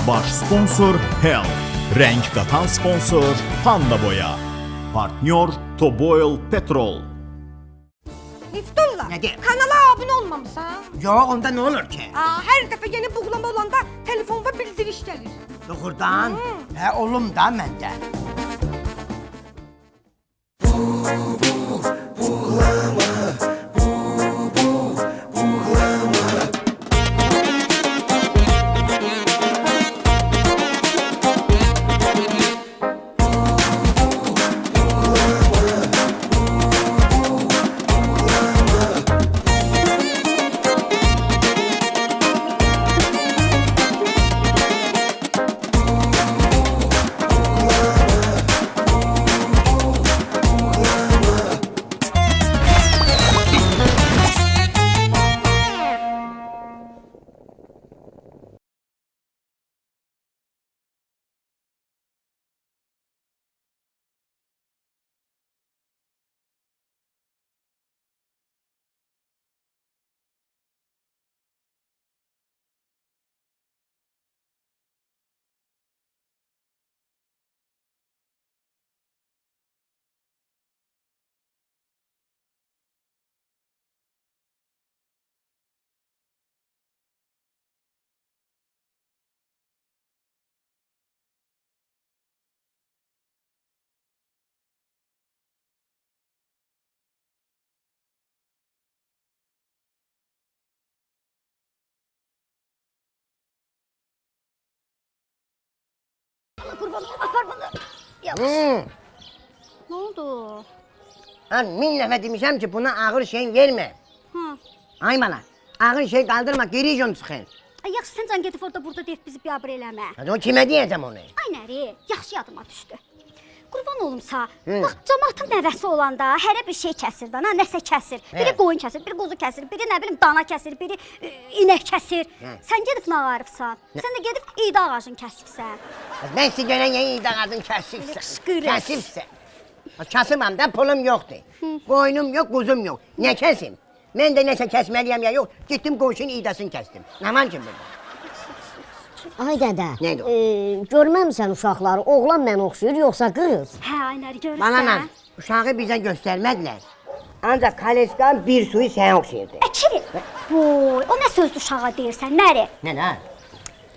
Baş sponsor Hell, renk katan sponsor Panda Boya, partnyor Toboil Petrol. Miftullah, Nədir? kanala abunə olmamısan? Yo, onda nə olur ki? Hər dəfə yeni buğlama olanda telefonda bildiriş gəlir. Doğrudan? Hə, olum da məndə. Kurban apar bunu. Yavaş. Ne oldu? Mən 1000 dəfə demişəm ki, buna ağır şey vermə. Ay bana, ağır şey qaldırma, geriyon çıxın. Ay yaxşı sən can gedib orada burada deyib bizi biabır eləmə. Hadi o kimə deyəcəm onu? Ay nəri, yaxşı yadıma düşdü. Qurban olumsa, bax cəmaatın nəvəsi olanda hərə bir şey kəsir da, nəsə kəsir. Biri qoyun kəsir, biri quzu kəsir, biri nə bilim dana kəsir, biri inək kəsir. Sən gedib nə ağarıbsan? Sən də gedib iyda ağacını kəsibsən. Mən sizə gələn yeni iyda ağacını kəsibsən. Qışqırır. Kəsibsən. Kasımam da pulum yoxdur. Qoyunum yox, quzum yox. Nə kəsim? Mən də nəsə kəsməliyəm ya yox. Gittim qoşun iydasını kəsdim. Nə var ki burada? Ay dədə, Nədir o? görməmsən uşaqları, oğlan mənə oxşuyur, yoxsa qız? Hə, ay nəri görürsən? Bana uşağı bizə göstərmədilər. Ancaq Kaleşkan bir suyu sənə oxşayırdı. Əkirin. Boy, o nə sözdür uşağa deyirsən, nəri? Nə də?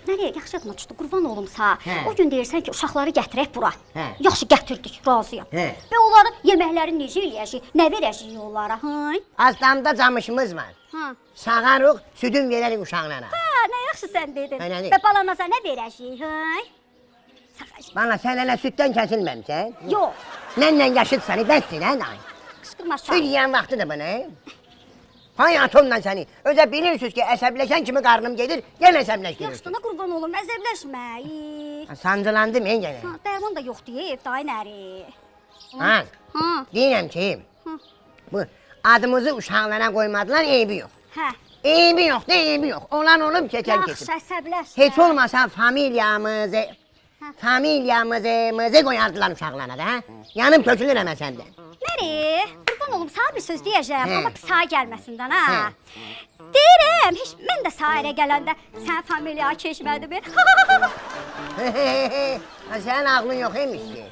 Nəri, yaxşı yadıma düşdü, qurban olumsa. Hə. O gün deyirsən ki, uşaqları gətirək bura. Hə. Yaxşı gətirdik, razıyam. Hə. Və onların yeməkləri necə eləyəcək, nə verəcəyik onlara, hə? Aslamda camışımız var. Hə. Sağarıq, südün verərik uşaqlara. Ha, nə yaxşı sən dedin. Hə, nədir? Və balanaza nə verəcəyik, hə? Sağacıq. Bana sən hələ süddən kəsilməmsən. Yox, Mənlə yaşıdsan, bəsdir, hə? qışqırma Süd uşaq. yiyən vaxtıdır bana. Hay atomla səni. Özə bilirsiniz ki, əsəbləşən kimi qarnım gedir, yenə əsəbləşdirir. Yaxşı, qurban olum, əzəbləşmə. Sancılandım en yenə. Ha, dərman da yoxdur, evdə ay nəri. Ha, Ha, deyirəm ki, bu adımızı uşaqlara qoymadılar, eybi yox. hə. Eybi yox, eybi yox. Olan olub, keçən Yaxşı, keçib. əsəbləşmə. Heç olmasa familiyamızı qoyardılar uşaqlara da, hə? Yanım tökülür həmə səndə. Nəri? Qurban olum, sana bir söz deyəcəm, Hə. amma pis sağa gəlməsindən, ha. Hə. Deyirəm, heç mən də sahərə gələndə sən familiya keçmədi bir. Sənin ağlın yox imiş ki.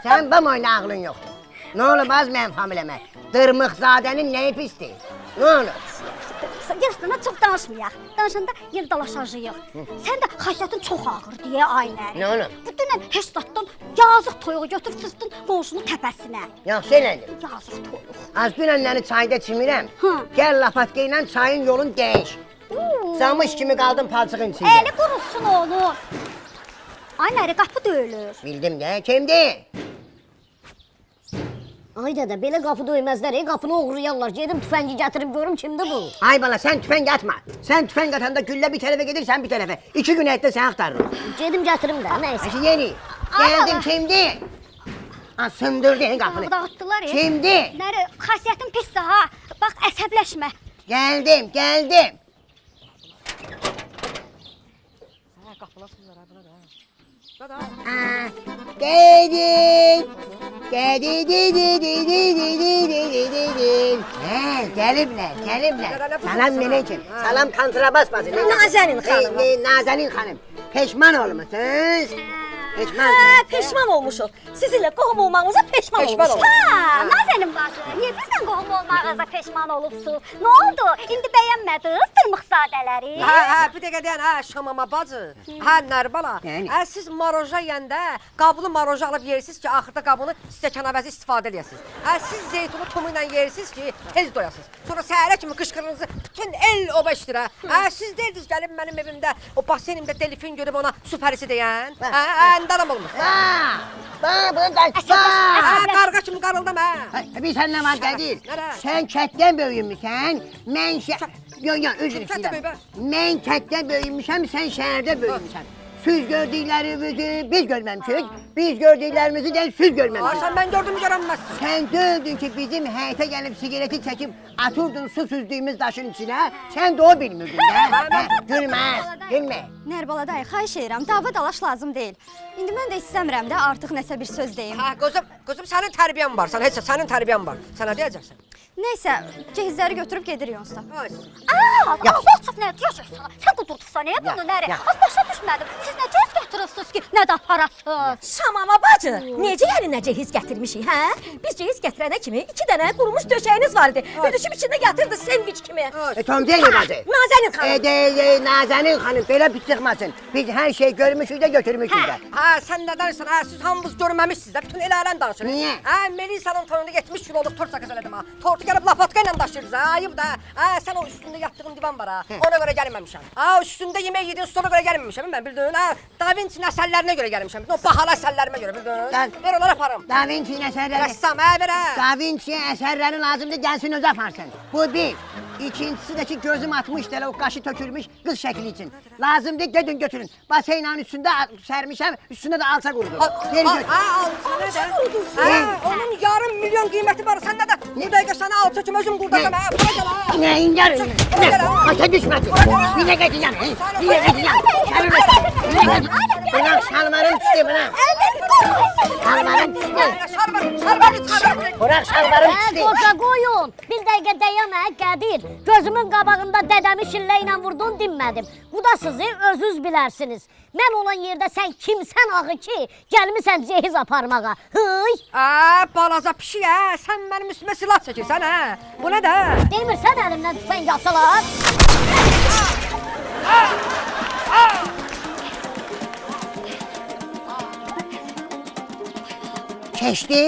Sənin bamoyla ağlın yoxdur. Nə olub az mənim familiyamə? Dırmıqzadənin nəyi pisdir? Nə olur? Yaxşı, çox danışmayaq. Danışanda yer dalaşacağıq. Sən də xasiyyətin çox ağır deyə aynər. Nə olur? Bu dünən heç zatdan yazıq toyuğu götürüb sızdın qonşunun təpəsinə. Yaxşı elədim. Yazıq toyuq. Az dünənləri çayda çimirəm. Hı. Gəl lapatka ilə çayın yolunu dəyiş. Camış kimi qaldım palçığın içində. Əli qurusun oğlum. Aynəri qapı döyülür. Bildim də, kimdir? Ay dədə, belə qapı döyməzlər, qapını oğruyarlar. Gedim tüfəngi gətirib görüm kimdir bu? Ay bala, sən tüfəng atma. Sən tüfəng atanda güllə bir tərəfə gedirsən bir tərəfə. 2 gün ətdə səni axtarırım. Gedim gətirim də, nəysə. Ayşe yeni. Geldim kimdir? Ha, sındırdın qapını. Dağıtdılar. Kimdir? Nəri, xasiyyətin pisdir ha. Bax, əsəbləşmə. Geldim. Gelin. Gelimler. Salam melekçim. Salam kontrabas bacı. Nazenin hanım. Nazenin hanım. Peşman olmuşsunuz. Peşman. Peşman olmuşuq. Sizinlə qohum olmağımıza peşman olmuşuq. Ha, Nazenin bacı, niyə bizlə qohum olmağınıza peşman olubsunuz? Nə oldu? İndi bəyənmədiniz tırmıqzadələri? Bir dəqiqə deyən, Şamama bacı. Nərbala. Yəni? Siz maroja yeyəndə qablı maroja alıb yeyirsiniz ki, axırda qabını stəkan əvəzi istifadə edəsiniz. Siz zeytunu tumu ilə yeyirsiniz ki, tez doyasınız. Sonra səhərə kimi qışqırığınızı bütün el oba işdirə. Siz deyirdiniz gəlib mənim evimdə, o basenimdə delfin görüb ona su pərisi deyən. Ində adam olmuş. Qarğa kimi qarıldım, Bir sen ne var Kadir? Nere? Sen kətten böyümüşsən, mən üzr Kətdə istəyirəm. böyümə? Mən kətdə böyümüşəm, sən şəhərdə böyümüşsən. Siz gördüklərimizi biz görməmişik, biz gördüklərimizi de siz görməmişsiniz. Sən mən gördüyümü görənməzsin. Sen döndün ki bizim həyətə gəlib sigareti çəkib atırdın su süzdüyümüz daşın içine, sen de o bilmirdin de. Gülmə. Nərbala dayı, xahiş edirəm, dava dalaş lazım deyil. İndi mən də istəmirəm də artıq nəsə bir söz deyim. Qızım sənin tərbiyən var, sənin tərbiyən var. Sənə deyəcəksən. Nəysə, cehizləri götürüb gedirik onsuz da. Çox nə deyəcəksən? Sən qudurtsan, bunu nəri? Az başa düşmədim. Siz nə cehiz getirirsiniz ki, nə də aparasınız? Şamama bacı, necə yəni nə cehiz gətirmişik, hə? Biz cehiz gətirənə kimi 2 dənə qurumuş döşəyiniz var idi. Büdüşüb içində gətirdi sendviç kimi. Tomcel bacı. Nazenin xanım. Nazenin hanım belə bir çıxmasın. Biz hər şey görmüşük de götürmüşük de. Sən nə danışsan? Siz hamınız görməmişsiniz də, bütün el aləm danışır. Niyə? Melisa'nın toyunda 70 kiloluk tort sakız elədim ha. Tortu gəlib lapatka ilə daşıyırız ha, ayıb da. Sən o üstündə yatdığın divan var ha. Ona görə gəlməmişəm. Üstündə yemək yediyin stola görə gəlməmişəm mən bildin. Da Vinci əsərlərinə görə gəlmişəm. O bahalı əsərlərimə görə bildin. Ver onlara aparım. Da Vinci əsərləri. Rəssam, ver ha. Da Vinci əsərləri lazımdır gəlsin özü aparsın. Bu bir. İkincisi de ki gözüm atmış da o qaşı tökülmüş qız şəkli için. Lazımdır gedin götürün. Baseynanın üstünde sermişəm, üstünde de alça qurdu. Geri götür. Alça ne? Onun yarım milyon kıymeti var. Sen ne de bu dəqiqə sana alça kimi özüm qurdacam ha. Bura gəl ha. Neyin yarın? Kaça düşmedi. Yine geçeceğim. Yine geçeceğim. Bırak şalvarım düştü bırak. Şalvarım düştü. Bırak şalvarım düştü. Qoca qoyun. Bir dəqiqə dəyəmə, Qədir. Gözümün qabağında dədəmi şillə ilə vurdun dinmədim. Bu da sizi özünüz bilərsiniz. Mən olan yerdə sən kimsən axı ki, gəlmisən cehiz aparmağa. Hıy! Balaca pişik ha. Sen benim üstüme silah çəkirsən ha. Bu nə də? Demirsən əlimdən tüfəng yasalar. Keçdi.